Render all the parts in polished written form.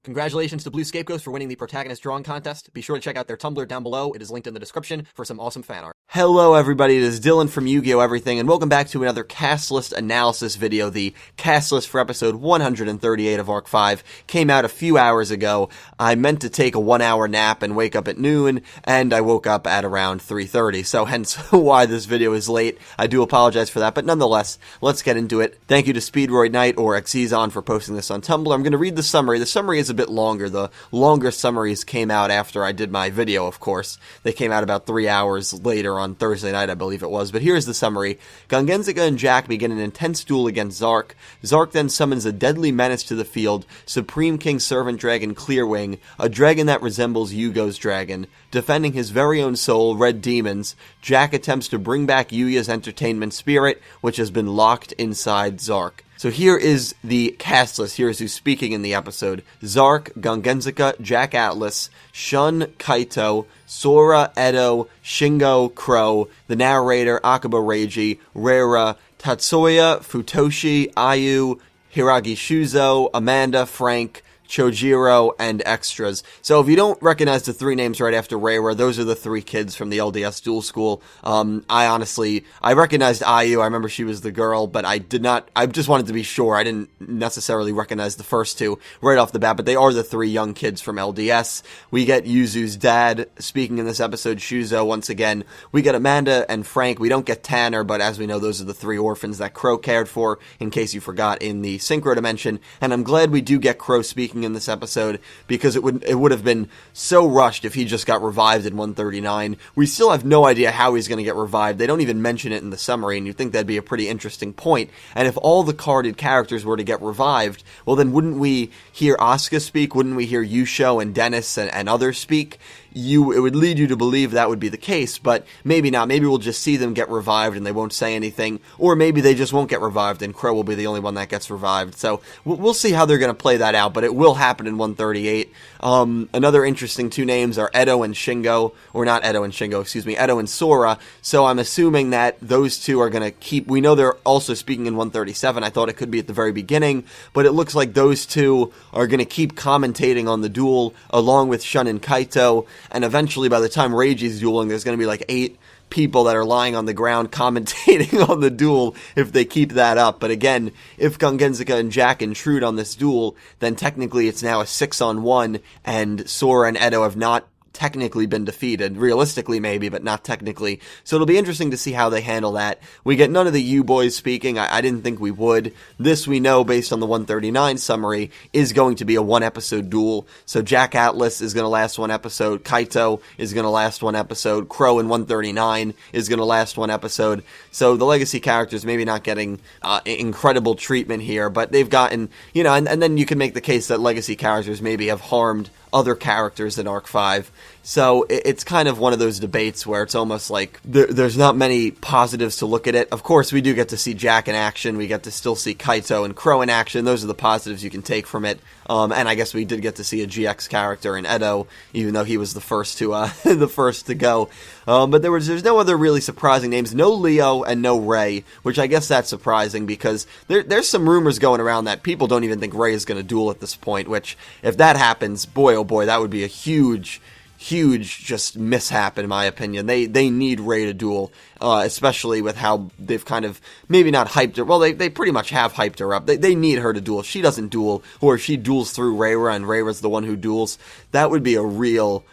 Congratulations to Blue Scapegoats for winning the Protagonist Drawing Contest. Be sure to check out their Tumblr down below. It is linked in the description for some awesome fan art. Hello everybody, it is Dylan from Yugioh Everything, and welcome back to another cast list analysis video. The cast list for episode 138 of Arc 5 came out a few hours ago. I meant to take a 1-hour nap and wake up at noon, and I woke up at around 3:30, so hence why this video is late. I do apologize for that, but nonetheless, let's get into it. Thank you to Speedroid Knight or Xezon for posting this on Tumblr. I'm going to read the summary. The summary is a bit longer. The longer summaries came out after I did my video, of course. They came out about 3 hours later on Thursday night, I believe it was. But here's the summary. Gungenzica and Jack begin an intense duel against Zark. Zark then summons a deadly menace to the field, Supreme King Servant Dragon Clearwing, a dragon that resembles Yugioh's dragon. Defending his very own soul, Red Demons, Jack attempts to bring back Yugioh's entertainment spirit, which has been locked inside Zark. So here is the cast list. Here is who's speaking in the episode. Zark, Gungenzica, Jack Atlas, Shun, Kaito, Sora, Edo, Shingo, Crow, the narrator, Akaba Reiji, Reira, Tatsuya, Futoshi, Ayu, Hiragi Shuzo, Amanda, Frank, Chojiro, and extras. So if you don't recognize the three names right after Reira, those are the three kids from the LDS Duel School. I recognized Ayu. I remember she was the girl, but I just wanted to be sure. I didn't necessarily recognize the first two right off the bat, but they are the three young kids from LDS. We get Yuzu's dad speaking in this episode, Shuzo, once again. We get Amanda and Frank. We don't get Tanner, but as we know, those are the three orphans that Crow cared for, in case you forgot, in the Synchro Dimension. And I'm glad we do get Crow speaking in this episode, because it would have been so rushed if he just got revived in 139. We still have no idea how he's going to get revived. They don't even mention it in the summary, and you'd think that'd be a pretty interesting point. And if all the carded characters were to get revived, well then wouldn't we hear Asuka speak? Wouldn't we hear Yugioh and Dennis and others speak? It would lead you to believe that would be the case, but maybe not. Maybe we'll just see them get revived and they won't say anything, or maybe they just won't get revived and Crow will be the only one that gets revived. So we'll see how they're going to play that out, but it will happen in 138. Another interesting two names are Edo and Shingo, or not Edo and Shingo, excuse me, Edo and Sora. So I'm assuming that those two are going to keep, we know they're also speaking in 137. I thought it could be at the very beginning, but it looks like those two are going to keep commentating on the duel along with Shun and Kaito. And eventually, by the time Reiji's dueling, there's going to be like 8 people that are lying on the ground commentating on the duel if they keep that up. But again, if Gungenzica and Jack intrude on this duel, then technically it's now a 6-on-1, and Sora and Edo have not technically been defeated. Realistically, maybe, but not technically. So it'll be interesting to see how they handle that. We get none of the U-Boys speaking. I didn't think we would. This, we know, based on the 139 summary, is going to be a 1-episode duel. So Jack Atlas is going to last 1 episode. Kaito is going to last 1 episode. Crow in 139 is going to last 1 episode. So the legacy characters maybe not getting incredible treatment here, but they've gotten, and then you can make the case that legacy characters maybe have harmed other characters in Arc 5. So it's kind of one of those debates where it's almost like there's not many positives to look at it. Of course, we do get to see Jack in action. We get to still see Kaito and Crow in action. Those are the positives you can take from it. And I guess we did get to see a GX character in Edo, even though he was the first to the first to go. But there's no other really surprising names. No Leo and no Ray, which I guess that's surprising because there's some rumors going around that people don't even think Ray is going to duel at this point, which if that happens, boy oh boy, that would be a huge just mishap in my opinion. They need Ray to duel, especially with how they've kind of maybe not hyped her. Well, they pretty much have hyped her up. They need her to duel. If she doesn't duel, or if she duels through Reira and Reira's the one who duels, that would be a real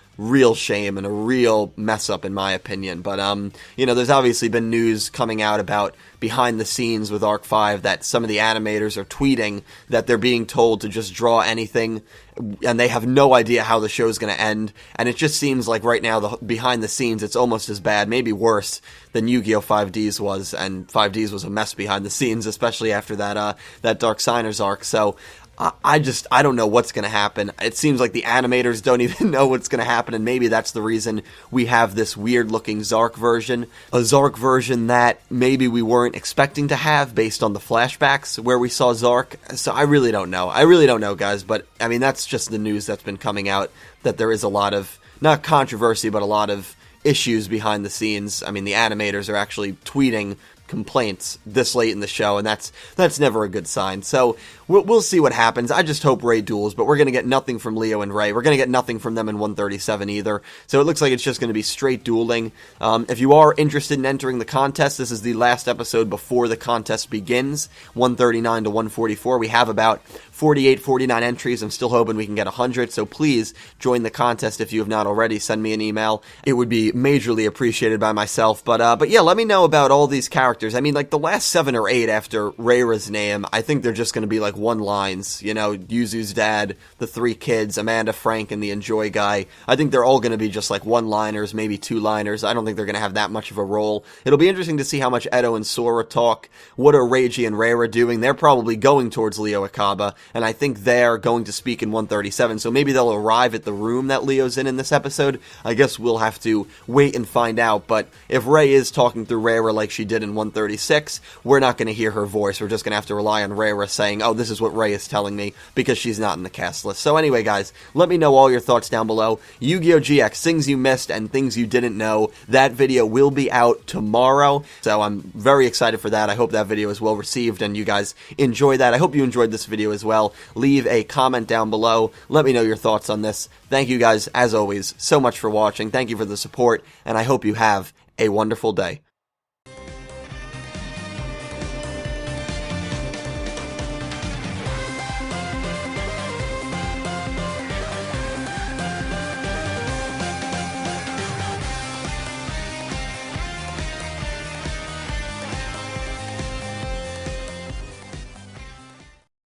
shame and a real mess up in my opinion. But there's obviously been news coming out about behind the scenes with Arc 5 that some of the animators are tweeting that they're being told to just draw anything and they have no idea how the show's going to end. And it just seems like right now, the behind the scenes, it's almost as bad, maybe worse than Yu-Gi-Oh! 5Ds was. And 5Ds was a mess behind the scenes, especially after that Dark Signers arc. So I don't know what's going to happen. It seems like the animators don't even know what's going to happen, and maybe that's the reason we have this weird-looking Zark version. A Zark version that maybe we weren't expecting to have based on the flashbacks where we saw Zark. So I really don't know. I really don't know, guys, but, I mean, that's just the news that's been coming out, that there is a lot of, not controversy, but a lot of issues behind the scenes. I mean, the animators are actually tweeting complaints this late in the show, and that's never a good sign. So we'll see what happens. I just hope Ray duels, but we're going to get nothing from Leo and Ray. We're going to get nothing from them in 137 either. So it looks like it's just going to be straight dueling. If you are interested in entering the contest, this is the last episode before the contest begins, 139 to 144. We have about 48, 49 entries. I'm still hoping we can get 100, so please join the contest if you have not already. Send me an email. It would be majorly appreciated by myself. But yeah, let me know about all these characters. I mean, like, the last 7 or 8 after Rayra's name, I think they're just going to be, like, one-lines. You know, Yuzu's dad, the 3 kids, Amanda, Frank, and the Enjoy guy. I think they're all going to be just, like, one-liners, maybe 2-liners. I don't think they're going to have that much of a role. It'll be interesting to see how much Edo and Sora talk. What are Reiji and Rayra doing? They're probably going towards Leo Akaba, and I think they're going to speak in 137, so maybe they'll arrive at the room that Leo's in this episode. I guess we'll have to wait and find out, but if Ray is talking through Rayra like she did in 136, we're not going to hear her voice. We're just going to have to rely on Rayra saying, oh, this is what Ray is telling me, because she's not in the cast list. So anyway, guys, let me know all your thoughts down below. Yu-Gi-Oh! GX, things you missed and things you didn't know. That video will be out tomorrow, so I'm very excited for that. I hope that video is well received and you guys enjoy that. I hope you enjoyed this video as well. Leave a comment down below. Let me know your thoughts on this. Thank you guys, as always, so much for watching. Thank you for the support, and I hope you have a wonderful day.